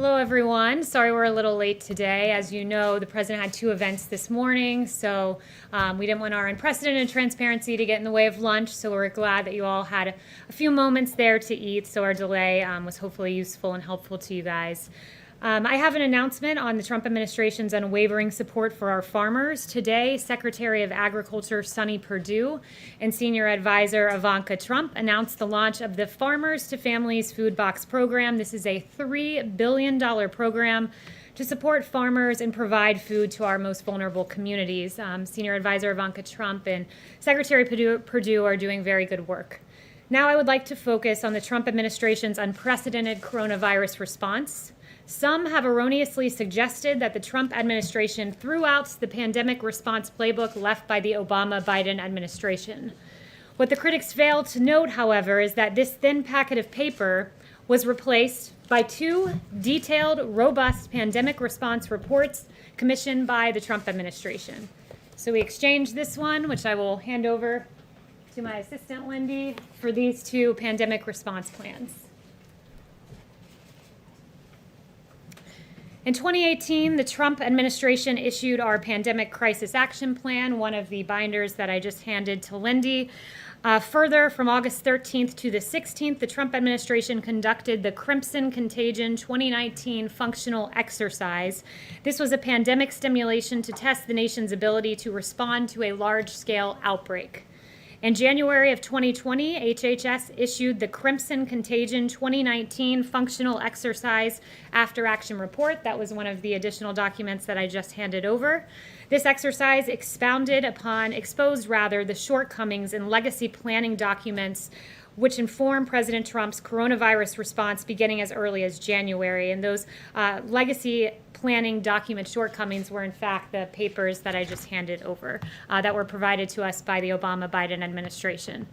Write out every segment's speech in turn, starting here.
Hello, everyone. Sorry we're a little late today. As you know, the president had two events this morning, so we didn't want our unprecedented transparency to get in the way of lunch, so we're glad that you all had a few moments there to eat, so our delay was hopefully useful and helpful to you guys. I have an announcement on the Trump administration's unwavering support for our farmers. Today, Secretary of Agriculture Sonny Perdue and Senior Advisor Ivanka Trump announced the launch of the Farmers to Families Food Box Program. This is a $3 billion program to support farmers and provide food to our most vulnerable communities. Senior Advisor Ivanka Trump and Secretary Perdue are doing very good work. Now I would like to focus on the Trump administration's unprecedented coronavirus response. Some have erroneously suggested that the Trump administration threw out the pandemic response playbook left by the Obama-Biden administration. What the critics failed to note, however, is that this thin packet of paper was replaced by two detailed, robust pandemic response reports commissioned by the Trump administration. So we exchanged this one, which I will hand over to my assistant, Lindy, for these two pandemic response plans. In 2018, the Trump administration issued our Pandemic Crisis Action Plan, one of the binders that I just handed to Lindy. Further, from August 13th to the 16th, the Trump administration conducted the Crimson Contagion 2019 Functional Exercise. This was a pandemic simulation to test the nation's ability to respond to a large-scale outbreak. In January of 2020, HHS issued the Crimson Contagion 2019 Functional Exercise After Action Report. That was one of the additional documents that I just handed over. This exercise exposed the shortcomings in legacy planning documents which inform President Trump's coronavirus response beginning as early as January. And those legacy planning document shortcomings were, in fact, the papers that I just handed over that were provided to us by the Obama-Biden administration.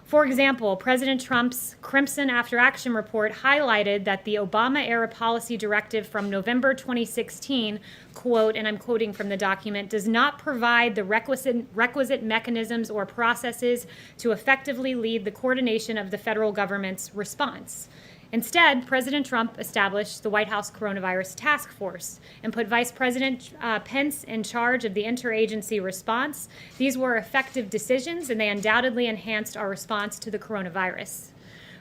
For example, President Trump's Crimson After Action Report highlighted that the Obama-era policy directive from November 2016, quote, and I'm quoting from the document, does not provide the requisite mechanisms or processes to effectively lead the coordination of the federal government's response. Instead, President Trump established the White House Coronavirus Task Force and put Vice President Pence in charge of the interagency response. These were effective decisions, and they undoubtedly enhanced our response to the coronavirus.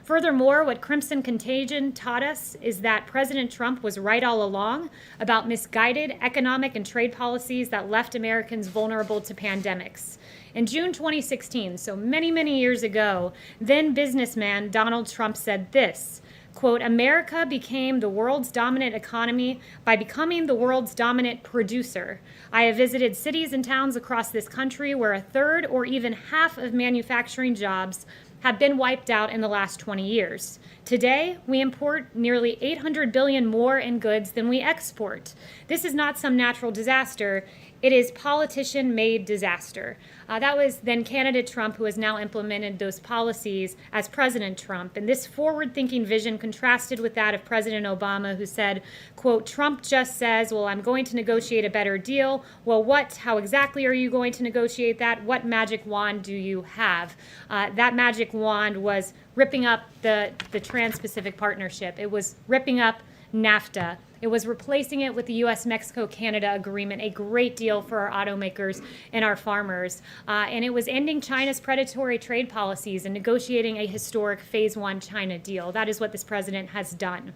Furthermore, what Crimson Contagion taught us is that President Trump was right all along about misguided economic and trade policies that left Americans vulnerable to pandemics. In June 2016, so many, many years ago, then businessman Donald Trump said this, quote, America became the world's dominant economy by becoming the world's dominant producer. I have visited cities and towns across this country where a third or even half of manufacturing jobs have been wiped out in the last 20 years. Today, we import nearly 800 billion more in goods than we export. This is not some natural disaster. It is politician-made disaster. That was then candidate Trump, who has now implemented those policies as President Trump. And this forward-thinking vision contrasted with that of President Obama, who said, quote, Trump just says, well, I'm going to negotiate a better deal. Well, how exactly are you going to negotiate that? What magic wand do you have? That magic wand was ripping up the Trans-Pacific Partnership. It was ripping up NAFTA. It was replacing it with the U.S.-Mexico-Canada agreement, a great deal for our automakers and our farmers. And it was ending China's predatory trade policies and negotiating a historic Phase 1 China deal. That is what this president has done.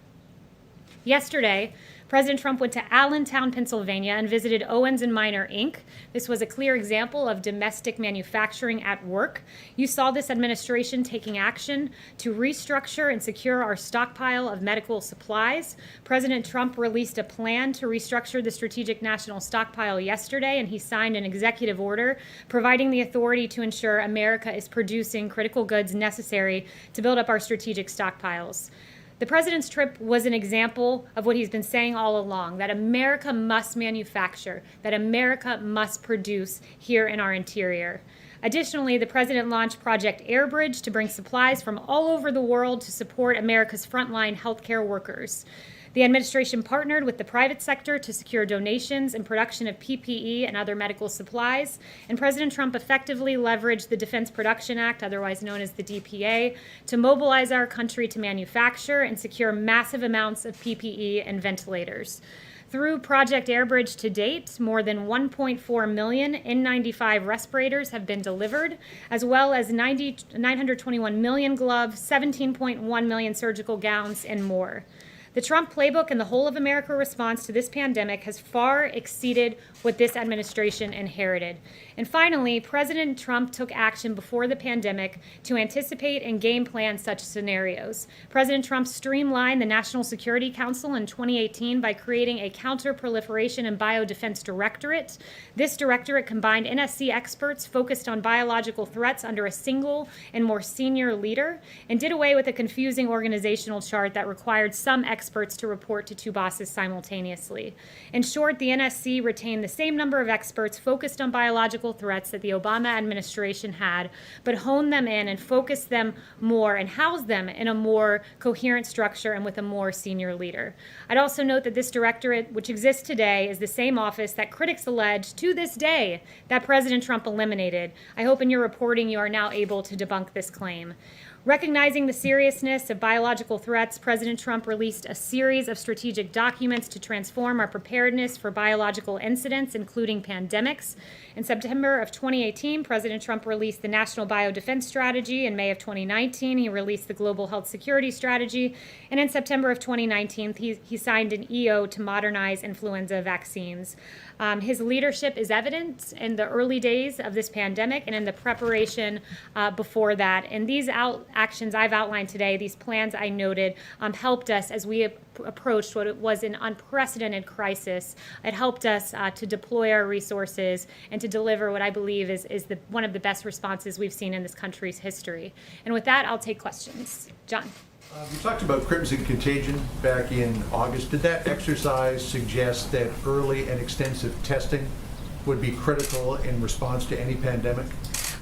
Yesterday, President Trump went to Allentown, Pennsylvania, and visited Owens & Minor, Inc. This was a clear example of domestic manufacturing at work. You saw this administration taking action to restructure and secure our stockpile of medical supplies. President Trump released a plan to restructure the Strategic National Stockpile yesterday, and he signed an executive order providing the authority to ensure America is producing critical goods necessary to build up our strategic stockpiles. The president's trip was an example of what he's been saying all along, that America must manufacture, that America must produce here in our interior. Additionally, the president launched Project Airbridge to bring supplies from all over the world to support America's frontline healthcare workers. The administration partnered with the private sector to secure donations and production of PPE and other medical supplies, and President Trump effectively leveraged the Defense Production Act, otherwise known as the DPA, to mobilize our country to manufacture and secure massive amounts of PPE and ventilators. Through Project Airbridge to date, more than 1.4 million N95 respirators have been delivered, as well as 921 million gloves, 17.1 million surgical gowns, and more. The Trump playbook and the whole of America response to this pandemic has far exceeded what this administration inherited. And finally, President Trump took action before the pandemic to anticipate and game plan such scenarios. President Trump streamlined the National Security Council in 2018 by creating a Counter-Proliferation and Biodefense Directorate. This directorate combined NSC experts focused on biological threats under a single and more senior leader, and did away with a confusing organizational chart that required some experts to report to two bosses simultaneously. In short, the NSC retained the same number of experts focused on biological threats that the Obama administration had, but honed them in and focused them more and housed them in a more coherent structure and with a more senior leader. I'd also note that this directorate, which exists today, is the same office that critics allege to this day that President Trump eliminated. I hope in your reporting you are now able to debunk this claim. Recognizing the seriousness of biological threats, President Trump released a series of strategic documents to transform our preparedness for biological incidents, including pandemics. In September of 2018, President Trump released the National Biodefense Strategy. In May of 2019, he released the Global Health Security Strategy. And in September of 2019, he signed an EO to modernize influenza vaccines. His leadership is evident in the early days of this pandemic and in the preparation before that. And these actions I've outlined today, these plans I noted, helped us as we approached what was an unprecedented crisis. It helped us to deploy our resources and to deliver what I believe is one of the best responses we've seen in this country's history. And with that, I'll take questions. John. You talked about Crimson Contagion back in August. Did that exercise suggest that early and extensive testing would be critical in response to any pandemic?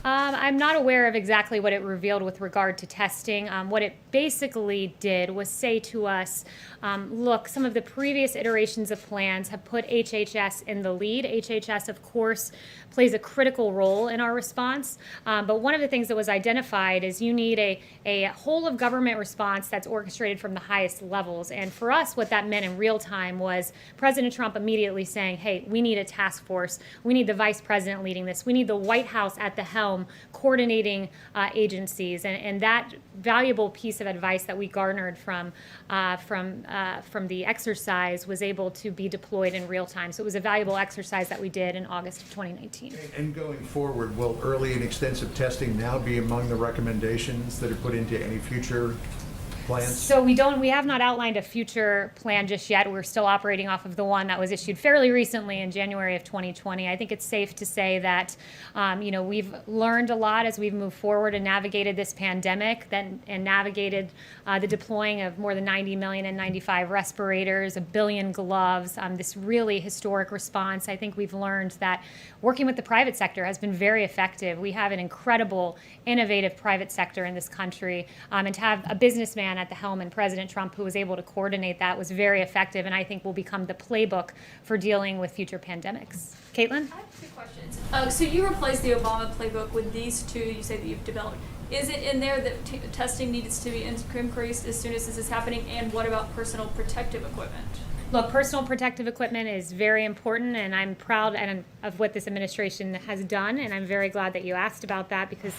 I'm not aware of exactly what it revealed with regard to testing. What it basically did was say to us, look, some of the previous iterations of plans have put HHS in the lead. HHS, of course, plays a critical role in our response. But one of the things that was identified is you need a whole of government response that's orchestrated from the highest levels. And for us, what that meant in real time was President Trump immediately saying, hey, we need a task force. We need the vice president leading this. We need the White House at the helm coordinating agencies. And that valuable piece of advice that we garnered from the exercise was able to be deployed in real time. So it was a valuable exercise that we did in August of 2019. And going forward, will early and extensive testing now be among the recommendations that are put into any future plans? So we have not outlined a future plan just yet. We're still operating off of the one that was issued fairly recently in January of 2020. I think it's safe to say that, we've learned a lot as we've moved forward and navigated this pandemic, and navigated the deploying of more than 90 million N95 respirators, 1 billion gloves, this really historic response. I think we've learned that working with the private sector has been very effective. We have an incredible, innovative private sector in this country, and to have a businessman at the helm and President Trump who was able to coordinate that was very effective, and I think will become the playbook for dealing with future pandemics. Kaitlyn? I have two questions. So you replaced the Obama playbook with these two you say that you've developed. Is it in there that testing needs to be increased as soon as this is happening, and what about personal protective equipment? Look, personal protective equipment is very important, and I'm proud of what this administration has done, and I'm very glad that you asked about that because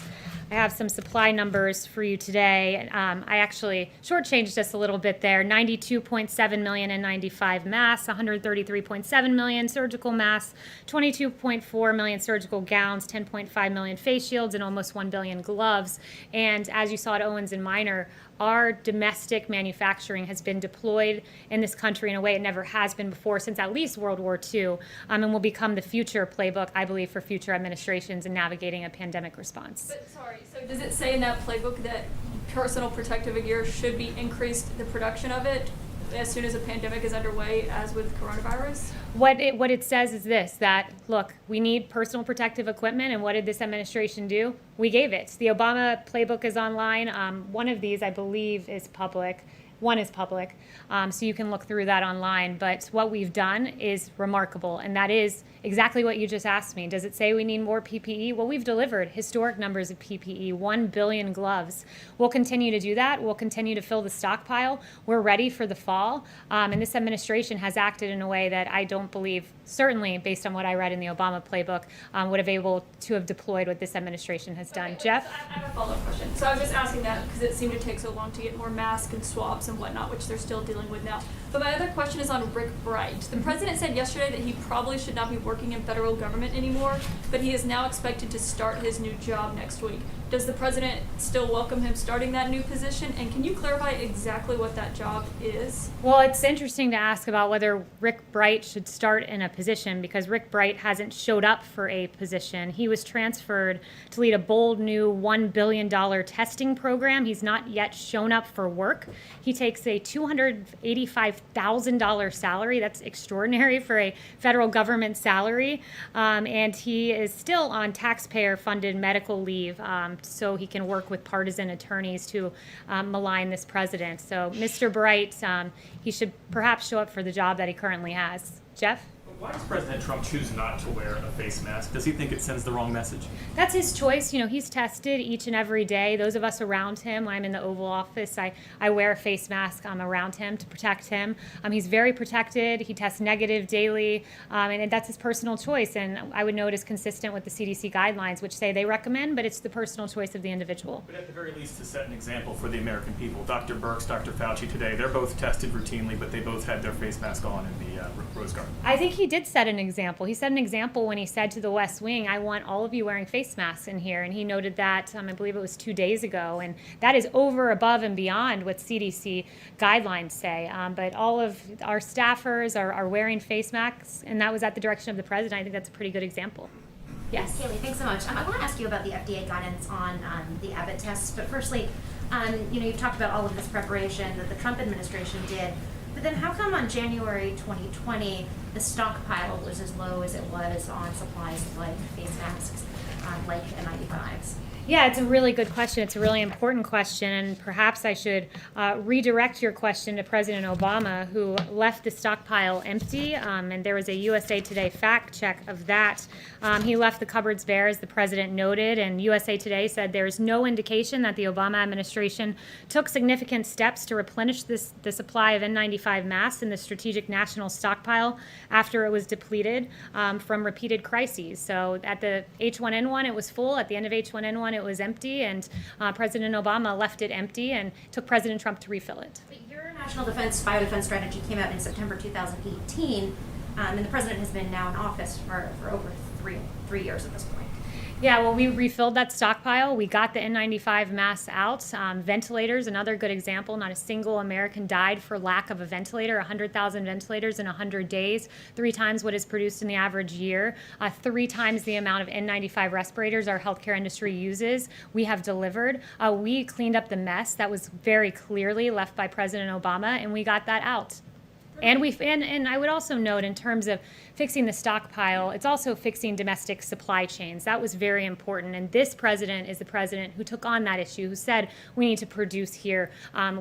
I have some supply numbers for you today. I actually shortchanged us a little bit there. 92.7 million N95 masks, 133.7 million surgical masks, 22.4 million surgical gowns, 10.5 million face shields, and almost 1 billion gloves. And as you saw at Owens & Minor, our domestic manufacturing has been deployed in this country in a way it never has been before since at least World War II, and will become the future playbook, I believe, for future administrations in navigating a pandemic response. But sorry, so does it say in that playbook that personal protective gear should be increased, the production of it, as soon as a pandemic is underway, as with coronavirus? What it says is this, that, look, we need personal protective equipment, and what did this administration do? We gave it. The Obama playbook is online. One of these, I believe, is public. One is public, so you can look through that online. But what we've done is remarkable, and that is exactly what you just asked me. Does it say we need more PPE? Well, we've delivered historic numbers of PPE, 1 billion gloves. We'll continue to do that. We'll continue to fill the stockpile. We're ready for the fall, and this administration has acted in a way that I don't believe, certainly based on what I read in the Obama playbook, would have able to have deployed what this administration has done. Okay, Jeff? so I have a follow-up question. So I was just asking that because it seemed to take so long to get more masks and swabs and whatnot, which they're still dealing with now. But my other question is on Rick Bright. The president said yesterday that he probably should not be working in federal government anymore, but he is now expected to start his new job next week. Does the president still welcome him starting that new position? And can you clarify exactly what that job is? Well, it's interesting to ask about whether Rick Bright should start in a position because Rick Bright hasn't showed up for a position. He was transferred to lead a bold new $1 billion testing program. He's not yet shown up for work. He takes a $285,000 salary. That's extraordinary for a federal government salary. And he is still on taxpayer-funded medical leave. So he can work with partisan attorneys to malign this president. So Mr. Bright, he should perhaps show up for the job that he currently has. Jeff? Why does President Trump choose not to wear a face mask? Does he think it sends the wrong message? That's his choice. You know, he's tested each and every day. Those of us around him, when I'm in the Oval Office, I wear a face mask around him to protect him. He's very protected. He tests negative daily, and that's his personal choice. And I would note is consistent with the CDC guidelines, which say they recommend, but it's the personal choice of the individual. But at the very least, to set an example for the American people, Dr. Birx, Dr. Fauci today, they're both tested routinely, but they both had their face mask on in the Rose Garden. I think he did set an example. He set an example when he said to the West Wing, I want all of you wearing face masks in here. And he noted that, I believe it was 2 days ago. And that is over, above, and beyond what CDC guidelines say. But all of our staffers are wearing face masks, and that was at the direction of the president. I think that's a pretty good example. Yes. Kayleigh, thanks so much. I want to ask you about the FDA guidance on the Abbott tests. But firstly, you've talked about all of this preparation that the Trump administration did. But then how come on January 2020, the stockpile was as low as it was on supplies like face masks, like N95s? Yeah, it's a really good question. It's a really important question, and perhaps I should redirect your question to President Obama, who left the stockpile empty, and there was a USA Today fact check of that. He left the cupboards bare, as the president noted, and USA Today said there's no indication that the Obama administration took significant steps to replenish the supply of N95 masks in the strategic national stockpile after it was depleted from repeated crises. So at the H1N1, it was full. At the end of H1N1, it was empty, and President Obama left it empty and took President Trump to refill it. But your national biodefense strategy came out in September 2018, and the president has been now in office for over three years at this point. Yeah, well, we refilled that stockpile. We got the N95 masks out. Ventilators, another good example. Not a single American died for lack of a ventilator. 100,000 ventilators in 100 days, 3 times what is produced in the average year, 3 times the amount of N95 respirators our healthcare industry uses. We have delivered. We cleaned up the mess that was very clearly left by President Obama, and we got that out. And I would also note, in terms of fixing the stockpile, it's also fixing domestic supply chains. That was very important. And this president is the president who took on that issue, who said we need to produce here.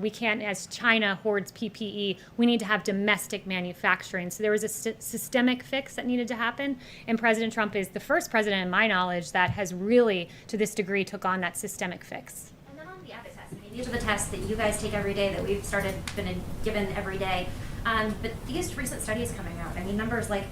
We can't, as China hoards PPE, we need to have domestic manufacturing. So there was a systemic fix that needed to happen. And President Trump is the first president, in my knowledge, that has really, to this degree, took on that systemic fix. And then on the Abbott tests, these are the tests that you guys take every day, that we've been given every day. But these recent studies coming out, numbers like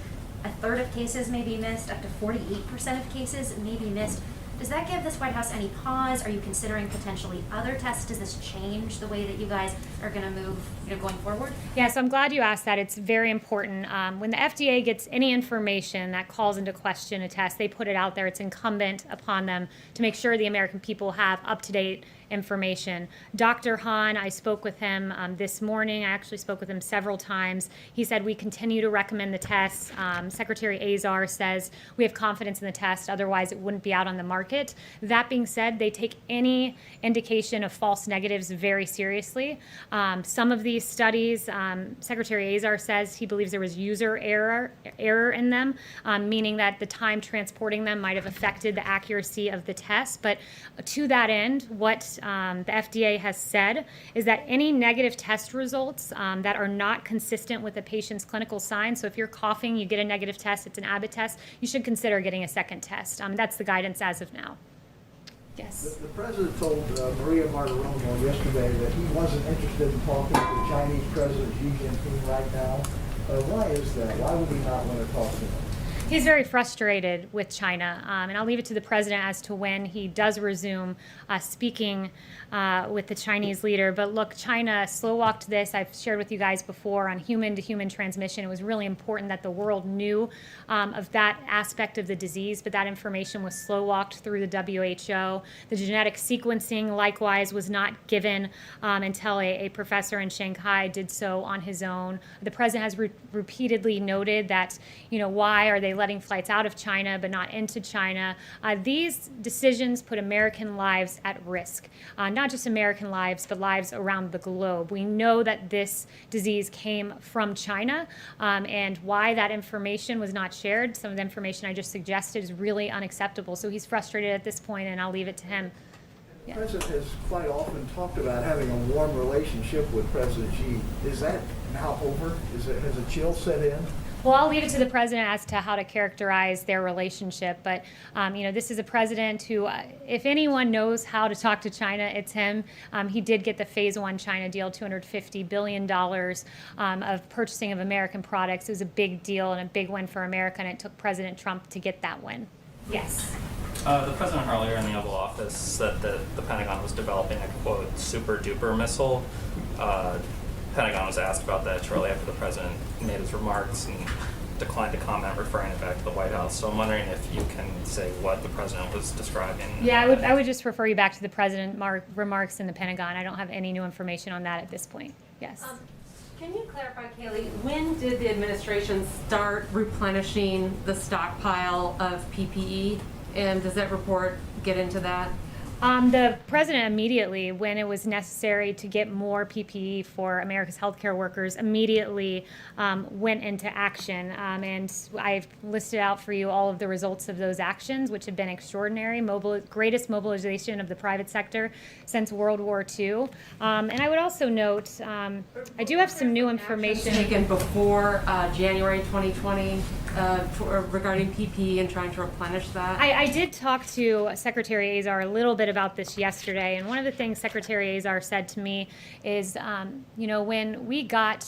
a third of cases may be missed, up to 48% of cases may be missed. Does that give this White House any pause? Are you considering potentially other tests? Does this change the way that you guys are going to move, going forward? Yeah, so I'm glad you asked that. It's very important. When the FDA gets any information that calls into question a test, they put it out there. It's incumbent upon them to make sure the American people have up-to-date information. Dr. Hahn, I spoke with him this morning. I actually spoke with him several times. He said we continue to recommend the tests. Secretary Azar says we have confidence in the test, otherwise it wouldn't be out on the market. market. That being said, they take any indication of false negatives very seriously. Some of these studies, Secretary Azar says he believes there was user error in them, meaning that the time transporting them might have affected the accuracy of the test. But to that end, what the FDA has said is that any negative test results that are not consistent with a patient's clinical signs, so if you're coughing, you get a negative test, it's an Abbott test, you should consider getting a second test. That's the guidance as of now. Yes. The president told Maria Bartiromo yesterday that he wasn't interested in talking to the Chinese President Xi Jinping right now. Why is that? Why would he not want to talk to him? He's very frustrated with China, and I'll leave it to the president as to when he does resume speaking with the Chinese leader. But look, China slow-walked this. I've shared with you guys before on human-to-human transmission. It was really important that the world knew of that aspect of the disease, but that information was slow-walked through the WHO. The genetic sequencing, likewise, was not given until a professor in Shanghai did so on his own. The president has repeatedly noted that, why are they letting flights out of China but not into China? These decisions put American lives at risk. Not just American lives, but lives around the globe. We know that this disease came from China, and why that information was not shared, some of the information I just suggested, is really unacceptable. So he's frustrated at this point, and I'll leave it to him. The president has quite often talked about having a warm relationship with President Xi. Is that now over? Has a chill set in? Well, I'll leave it to the president as to how to characterize their relationship. But, this is a president who, if anyone knows how to talk to China, it's him. He did get the Phase 1 China deal, $250 billion of purchasing of American products. It was a big deal and a big win for America, and it took President Trump to get that win. Yes. The president earlier in the Oval Office said that the Pentagon was developing a, quote, super-duper missile. Pentagon was asked about that shortly after the president made his remarks and declined to comment, referring it back to the White House. So I'm wondering if you can say what the president was describing. Yeah, I would just refer you back to the president remarks in the Pentagon. I don't have any new information on that at this point. Yes. Can you clarify, Kayleigh, when did the administration start replenishing the stockpile of PPE? And does that report get into that? The president immediately, when it was necessary to get more PPE for America's healthcare workers, immediately went into action. And I've listed out for you all of the results of those actions, which have been extraordinary, greatest mobilization of the private sector since World War II. And I would also note, I do have some new information. Taken before January 2020 regarding PPE and trying to replenish that? I did talk to Secretary Azar a little bit about this yesterday, and one of the things Secretary Azar said to me is, when we got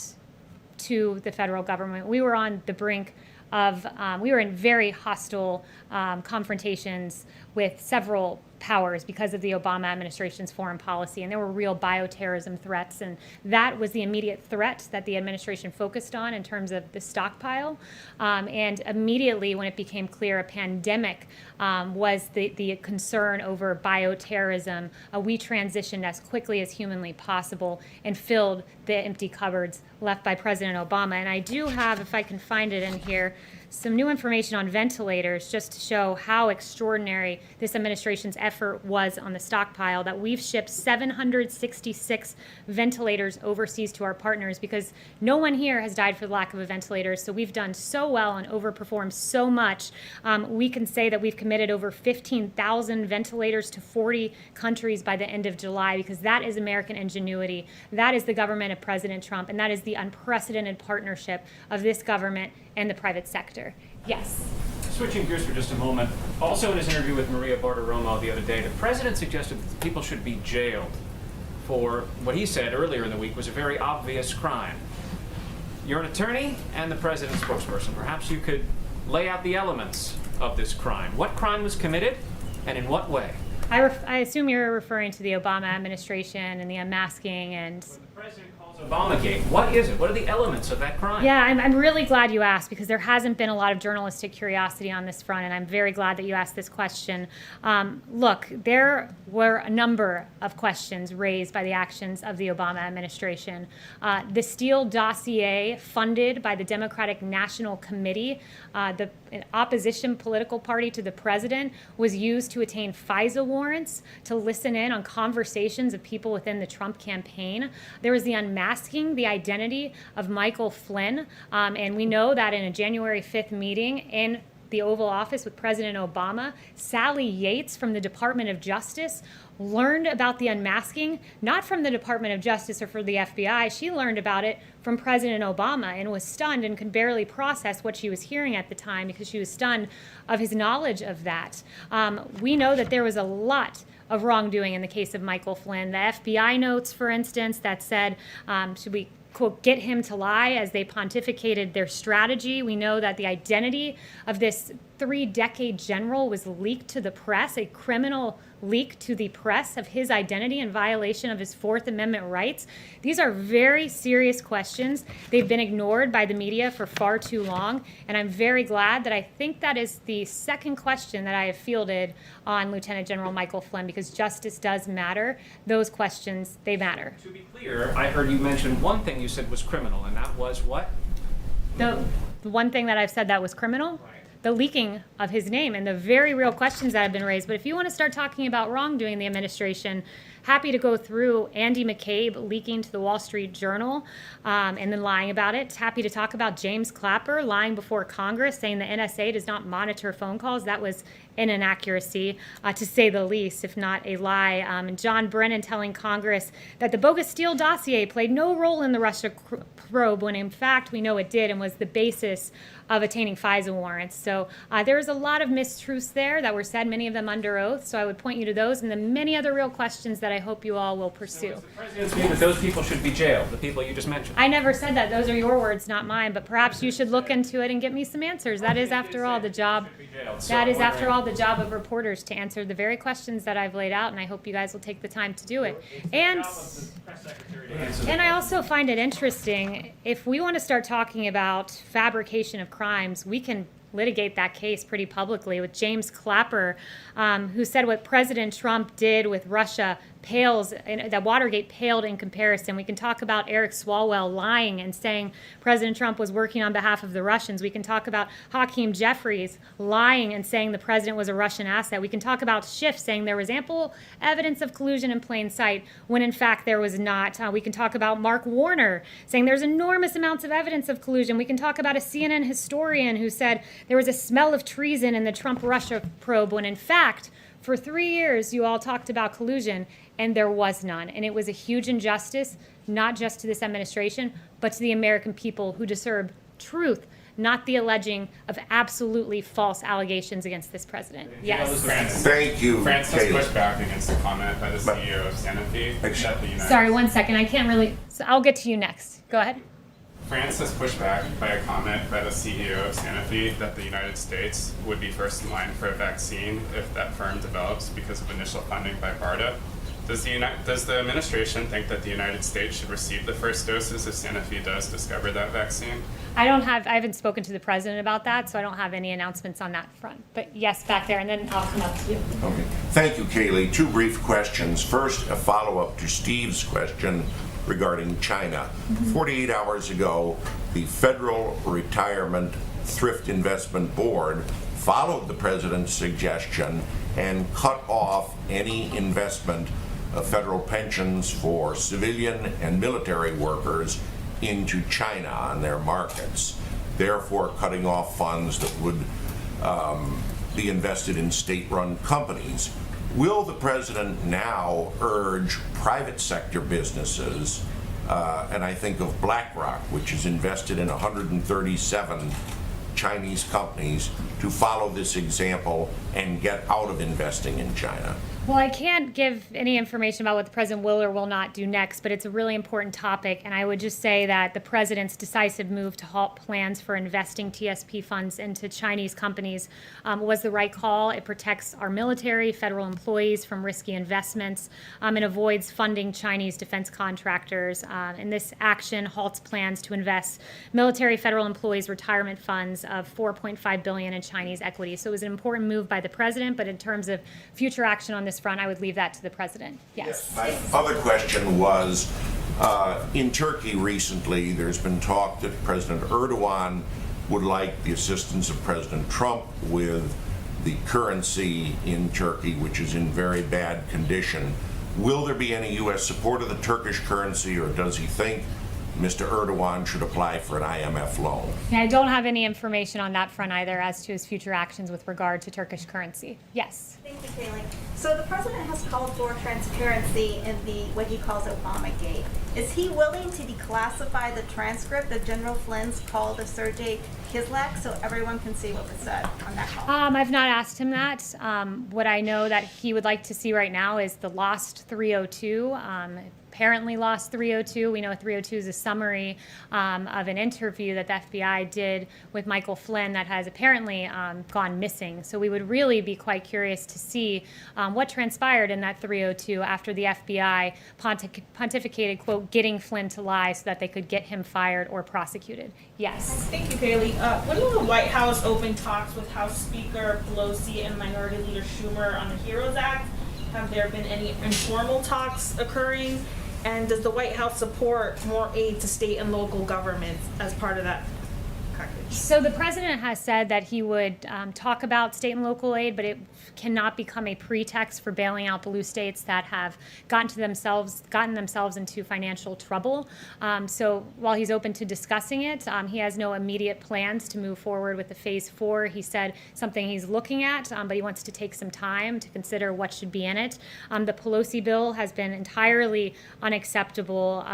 to the federal government, we were on the brink of, we were in very hostile confrontations with several powers because of the Obama administration's foreign policy, and there were real bioterrorism threats, and that was the immediate threat that the administration focused on in terms of the stockpile. And immediately when it became clear a pandemic was the concern over bioterrorism, we transitioned as quickly as humanly possible and filled the empty cupboards left by President Obama. And I do have, if I can find it in here, some new information on ventilators just to show how extraordinary this administration's effort was on the stockpile, that we've shipped 766 ventilators overseas to our partners because no one here has died for the lack of a ventilator. So we've done so well and overperformed so much. We can say that we've committed over 15,000 ventilators to 40 countries by the end of July because that is American ingenuity. That is the government of President Trump, and that is the unprecedented partnership of this government and the private sector. Yes. Switching gears for just a moment, also in his interview with Maria Bartiromo the other day, the president suggested that people should be jailed for what he said earlier in the week was a very obvious crime. You're an attorney and the president's spokesperson. Perhaps you could lay out the elements of this crime. What crime was committed and in what way? I assume you're referring to the Obama administration and the unmasking and... The president calls Obamagate. What is it? What are the elements of that crime? Yeah, I'm really glad you asked because there hasn't been a lot of journalistic curiosity on this front, and I'm very glad that you asked this question. Look, there were a number of questions raised by the actions of the Obama administration. The Steele dossier, funded by the Democratic National Committee, the opposition political party to the president, was used to attain FISA warrants to listen in on conversations of people within the Trump campaign. There was the unmasking the identity of Michael Flynn, and we know that in a January 5th meeting in the Oval Office with President Obama, Sally Yates from the Department of Justice learned about the unmasking, not from the Department of Justice or from the FBI. She learned about it from President Obama and was stunned and could barely process what she was hearing at the time because she was stunned of his knowledge of that. We know that there was a lot of wrongdoing in the case of Michael Flynn. The FBI notes, for instance, that said, should we quote, get him to lie as they pontificated their strategy. We know that the identity of this 3-decade general was leaked to the press, a criminal leak to the press of his identity in violation of his Fourth Amendment rights. These are very serious questions. They've been ignored by the media for far too long, and I'm very glad that I think that is the second question that I have fielded on Lieutenant General Michael Flynn, because justice does matter. Those questions, they matter. To be clear, I heard you mention one thing you said was criminal, and that was what? The one thing that I've said that was criminal? Right. The leaking of his name and the very real questions that have been raised. But if you want to start talking about wrongdoing in the administration, happy to go through Andy McCabe leaking to the Wall Street Journal and then lying about it. Happy to talk about James Clapper lying before Congress, saying the NSA does not monitor phone calls. That was an inaccuracy, to say the least, if not a lie. And John Brennan telling Congress that the bogus Steele dossier played no role in the Russia probe, when in fact we know it did and was the basis of attaining FISA warrants. So there's a lot of mistruths there that were said, many of them under oath. So I would point you to those and the many other real questions that I hope you all will pursue. So it's the president's view that those people should be jailed, the people you just mentioned. I never said that. Those are your words, not mine. But perhaps you should look into it and get me some answers. That is, after all, the job. That is, after all, the job of reporters, to answer the very questions that I've laid out, and I hope you guys will take the time to do it. And I also find it interesting, if we want to start talking about fabrication of crimes, we can litigate that case pretty publicly with James Clapper, who said what President Trump did with Russia pales, that Watergate paled in comparison. We can talk about Eric Swalwell lying and saying President Trump was working on behalf of the Russians. We can talk about Hakeem Jeffries lying and saying the president was a Russian asset. We can talk about Schiff saying there was ample evidence of collusion in plain sight when in fact there was not. We can talk about Mark Warner saying there's enormous amounts of evidence of collusion. We can talk about a CNN historian who said there was a smell of treason in the Trump-Russia probe when in fact for 3 years, you all talked about collusion, and there was none. And it was a huge injustice, not just to this administration, but to the American people who deserve truth, not the alleging of absolutely false allegations against this president. Yes. Thank you, France has Kayleigh. pushed back against the comment by the CEO of Sanofi that the United Sorry, 1 second. I can't really. So I'll get to you next. Go ahead. France has pushed back by a comment by the CEO of Sanofi that the United States would be first in line for a vaccine if that firm develops because of initial funding by BARDA. Does the administration think that the United States should receive the first doses if Sanofi does discover that vaccine? I haven't spoken to the president about that, so I don't have any announcements on that front. But yes, back there, and then I'll come up to you. Okay. Thank you, Kayleigh. 2 brief questions. First, a follow-up to Steve's question regarding China. 48 hours ago, the Federal Retirement Thrift Investment Board followed the president's suggestion and cut off any investment of federal pensions for civilian and military workers into China on their markets, therefore cutting off funds that would be invested in state-run companies. Will the president now urge private sector businesses, and I think of BlackRock, which is invested in 137 Chinese companies, to follow this example and get out of investing in China? Well, I can't give any information about what the president will or will not do next, but it's a really important topic, and I would just say that the president's decisive move to halt plans for investing TSP funds into Chinese companies was the right call. It protects our military, federal employees from risky investments, and avoids funding Chinese defense contractors. And this action halts plans to invest military federal employees' retirement funds of $4.5 billion in Chinese equities. So it was an important move by the president, but in terms of future action on this this front, I would leave that to the president. Yes. My other question was, in Turkey recently, there's been talk that President Erdogan would like the assistance of President Trump with the currency in Turkey, which is in very bad condition. Will there be any U.S. support of the Turkish currency, or does he think Mr. Erdogan should apply for an IMF loan? Yeah, I don't have any information on that front either as to his future actions with regard to Turkish currency. Yes. Thank you, Kayleigh. So the president has called for transparency in the what he calls Obamagate. Is he willing to declassify the transcript of General Flynn's call to Sergei Kislyak so everyone can see what was said on that call? I've not asked him that. What I know that he would like to see right now is the lost 302. Apparently lost 302. We know 302 is a summary of an interview that the FBI did with Michael Flynn that has apparently gone missing. So we would really be quite curious to see what transpired in that 302 after the FBI pontificated, quote, getting Flynn to lie so that they could get him fired or prosecuted. Yes. Thank you, Kayleigh. When will the White House open talks with House Speaker Pelosi and Minority Leader Schumer on the HEROES Act? Have there been any informal talks occurring? And does the White House support more aid to state and local governments as part of that package? So the president has said that he would talk about state and local aid, but it cannot become a pretext for bailing out blue states that have gotten themselves into financial trouble. So while he's open to discussing it, he has no immediate plans to move forward with the phase 4. He said something he's looking at, but he wants to take some time to consider what should be in it. The Pelosi bill has been entirely unacceptable.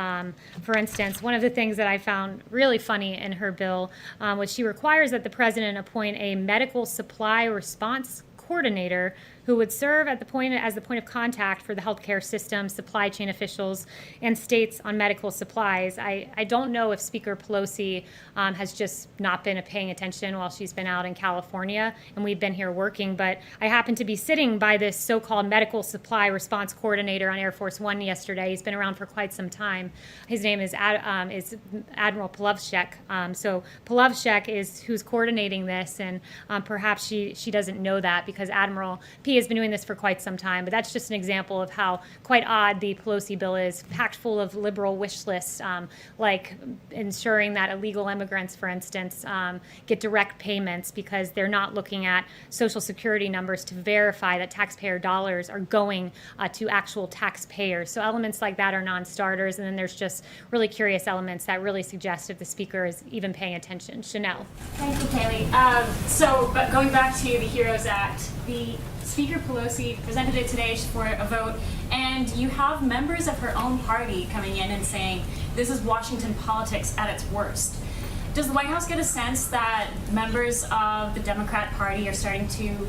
For instance, one of the things that I found really funny in her bill was she requires that the president appoint a medical supply response coordinator who would serve at as the point of contact for the healthcare system, supply chain officials, and states on medical supplies. I don't know if Speaker Pelosi has just not been paying attention while she's been out in California, and we've been here working, but I happened to be sitting by this so-called medical supply response coordinator on Air Force One yesterday. He's been around for quite some time. His name is Admiral Polovchek. So Polovchek is who's coordinating this, and perhaps she doesn't know that because Admiral P has been doing this for quite some time, but that's just an example of how quite odd the Pelosi bill is, packed full of liberal wish lists, like ensuring that illegal immigrants, for instance, get direct payments because they're not looking at Social Security numbers to verify that taxpayer dollars are going to actual taxpayers. So elements like that are non-starters, and then there's just really curious elements that really suggest if the speaker is even paying attention. Chanel. Thank you, Kayleigh. But going back to the HEROES Act, the Speaker Pelosi presented it today for a vote, and you have members of her own party coming in and saying this is Washington politics at its worst. Does the White House get a sense that members of the Democrat Party are starting to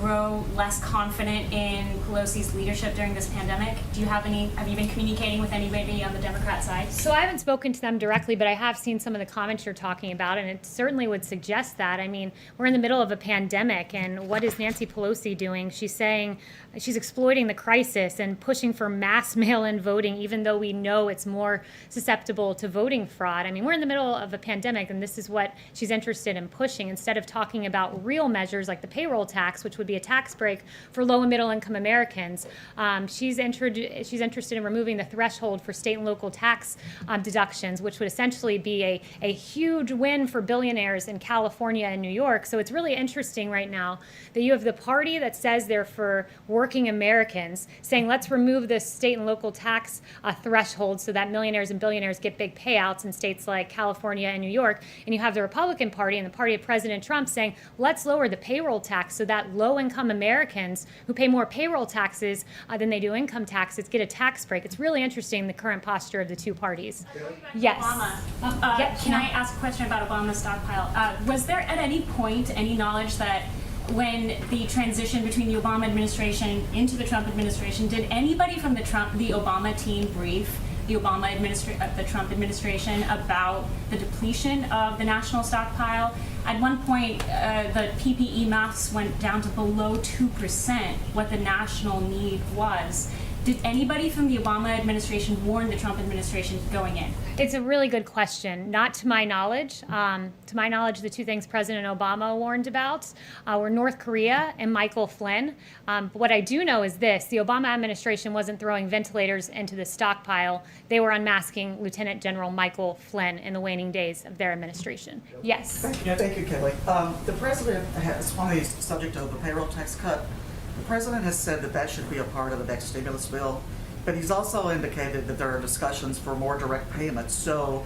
grow less confident in Pelosi's leadership during this pandemic? Have you been communicating with anybody on the Democrat side? So I haven't spoken to them directly, but I have seen some of the comments you're talking about, and it certainly would suggest that. I mean, we're in the middle of a pandemic, and what is Nancy Pelosi doing? She's saying she's exploiting the crisis and pushing for mass mail-in voting, even though we know it's more susceptible to voting fraud. I mean, we're in the middle of a pandemic, and this is what she's interested in pushing, instead of talking about real measures like the payroll tax, which would be a tax break for low and middle income Americans. She's interested in removing the threshold for state and local tax deductions, which would essentially be a huge win for billionaires in California and New York. So it's really interesting right now that you have the party that says they're for working Americans saying let's remove the state and local tax threshold so that millionaires and billionaires get big payouts in states like California and New York. And you have the Republican Party and the party of President Trump saying let's lower the payroll tax so that low-income Americans who pay more payroll taxes than they do income taxes get a tax break. It's really interesting, the current posture of the two parties. Yes. Obama. Can I ask a question about Obama's stockpile? Was there at any point any knowledge that when the transition between the Obama administration into the Trump administration, did anybody from the Obama team brief the Trump administration about the depletion of the national stockpile? At one point, the PPE maths went down to below 2% what the national need was. Did anybody from the Obama administration warn the Trump administration going in? It's a really good question. Not to my knowledge. To my knowledge, the two things President Obama warned about were North Korea and Michael Flynn. But what I do know is this: the Obama administration wasn't throwing ventilators into the stockpile. They were unmasking Lieutenant General Michael Flynn in the waning days of their administration. Yes. Thank you, Kayleigh. The president has, on the subject of the payroll tax cut, the president has said that that should be a part of the next stimulus bill, but he's also indicated that there are discussions for more direct payments. So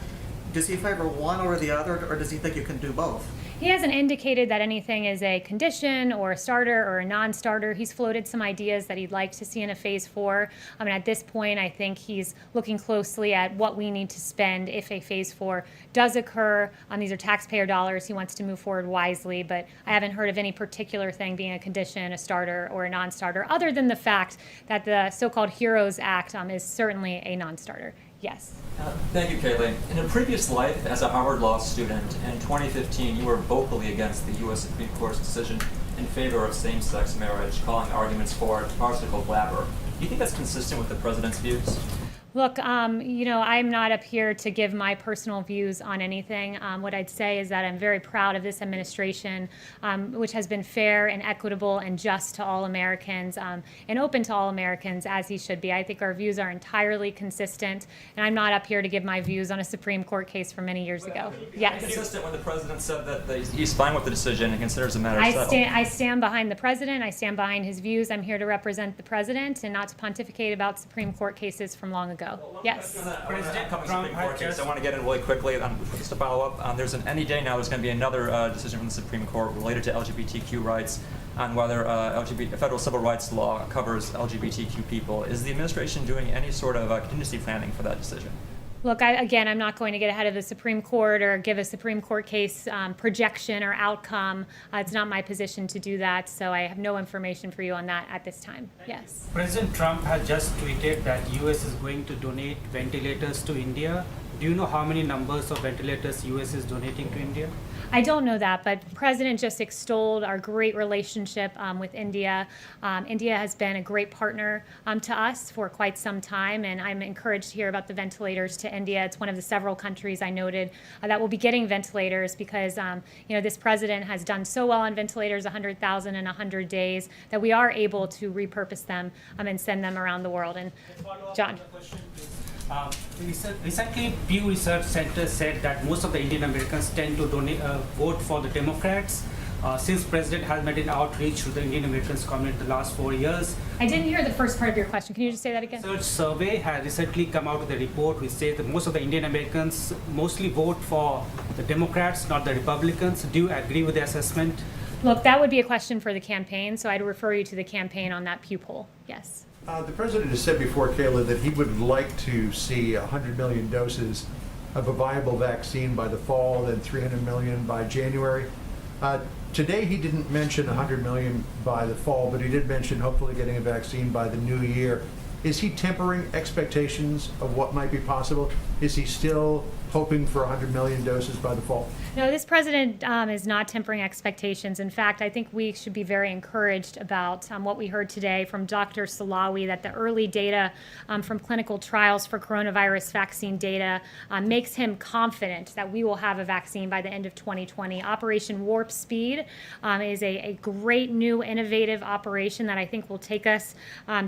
does he favor one or the other, or does he think you can do both? He hasn't indicated that anything is a condition or a starter or a non-starter. He's floated some ideas that he'd like to see in a phase 4. I mean, at this point, I think he's looking closely at what we need to spend if a phase 4 does occur. These are taxpayer dollars. He wants to move forward wisely, but I haven't heard of any particular thing being a condition, a starter, or a non-starter, other than the fact that the so-called HEROES Act is certainly a non-starter. Yes. Thank you, Kayleigh. In a previous life as a Harvard Law student, in 2015, you were vocally against the U.S. Supreme Court's decision in favor of same-sex marriage, calling arguments for it farcical blabber. Do you think that's consistent with the president's views? Look, I'm not up here to give my personal views on anything. What I'd say is that I'm very proud of this administration, which has been fair and equitable and just to all Americans and open to all Americans, as he should be. I think our views are entirely consistent, and I'm not up here to give my views on a Supreme Court case from many years ago. Yes. Consistent when the president said that he's fine with the decision and considers the matter settled. I stand behind the president. I stand behind his views. I'm here to represent the president and not to pontificate about Supreme Court cases from long ago. Yes. President Supreme Court case, I want to get in really quickly just to follow up. There's any day now there's going to be another decision from the Supreme Court related to LGBTQ rights on whether federal civil rights law covers LGBTQ people. Is the administration doing any sort of contingency planning for that decision? Look, I'm not going to get ahead of the Supreme Court or give a Supreme Court case projection or outcome. It's not my position to do that, so I have no information for you on that at this time. Yes. President Trump has just tweeted that U.S. is going to donate ventilators to India. Do you know how many numbers of ventilators U.S. is donating to India? I don't know that, but the president just extolled our great relationship with India. India has been a great partner to us for quite some time, and I'm encouraged to hear about the ventilators to India. It's one of the several countries I noted that will be getting ventilators because this president has done so well on ventilators, 100,000 in 100 days, that we are able to repurpose them and send them around the world. And John. Recently, Pew Research Center said that most of the Indian Americans tend to vote for the Democrats. Since President has made an outreach to the Indian Americans community in the last 4 years. I didn't hear the first part of your question. Can you just say that again? Research survey has recently come out with a report which says that most of the Indian Americans mostly vote for the Democrats, not the Republicans. Do you agree with the assessment? Look, that would be a question for the campaign, so I'd refer you to the campaign on that Pew poll. Yes. The president has said before, Kayleigh, that he would like to see 100 million doses of a viable vaccine by the fall, then 300 million by January. Today, he didn't mention 100 million by the fall, but he did mention hopefully getting a vaccine by the new year. Is he tempering expectations of what might be possible? Is he still hoping for 100 million doses by the fall? No, this president is not tempering expectations. In fact, I think we should be very encouraged about what we heard today from Dr. Salawi, that the early data from clinical trials for coronavirus vaccine data makes him confident that we will have a vaccine by the end of 2020. Operation Warp Speed is a great new innovative operation that I think will take us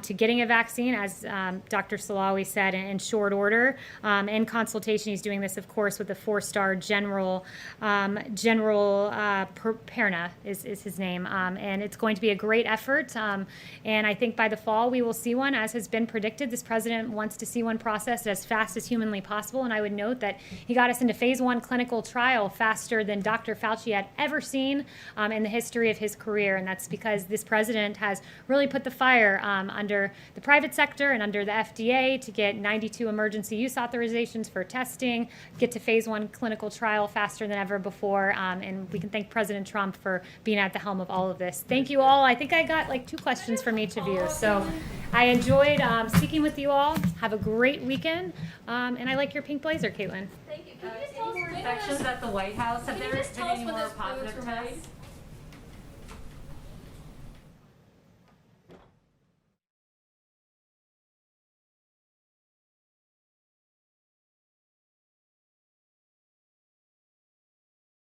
to getting a vaccine, as Dr. Salawi said, in short order. In consultation, he's doing this, of course, with the 4-star General Perna is his name, and it's going to be a great effort, and I think by the fall we will see one, as has been predicted. This president wants to see one processed as fast as humanly possible, and I would note that he got us into phase 1 clinical trial faster than Dr. Fauci had ever seen in the history of his career, and that's because this president has really put the fire under the private sector and under the FDA to get 92 emergency use authorizations for testing, get to phase 1 clinical trial faster than ever before, and we can thank President Trump for being at the helm of all of this. Thank you all. I think I got like 2 questions from each of you, so I enjoyed speaking with you all. Have a great weekend, and I like your pink blazer, Caitlin. Thank you. Can you just Any more infections at the White House? Have there been any more positive tests?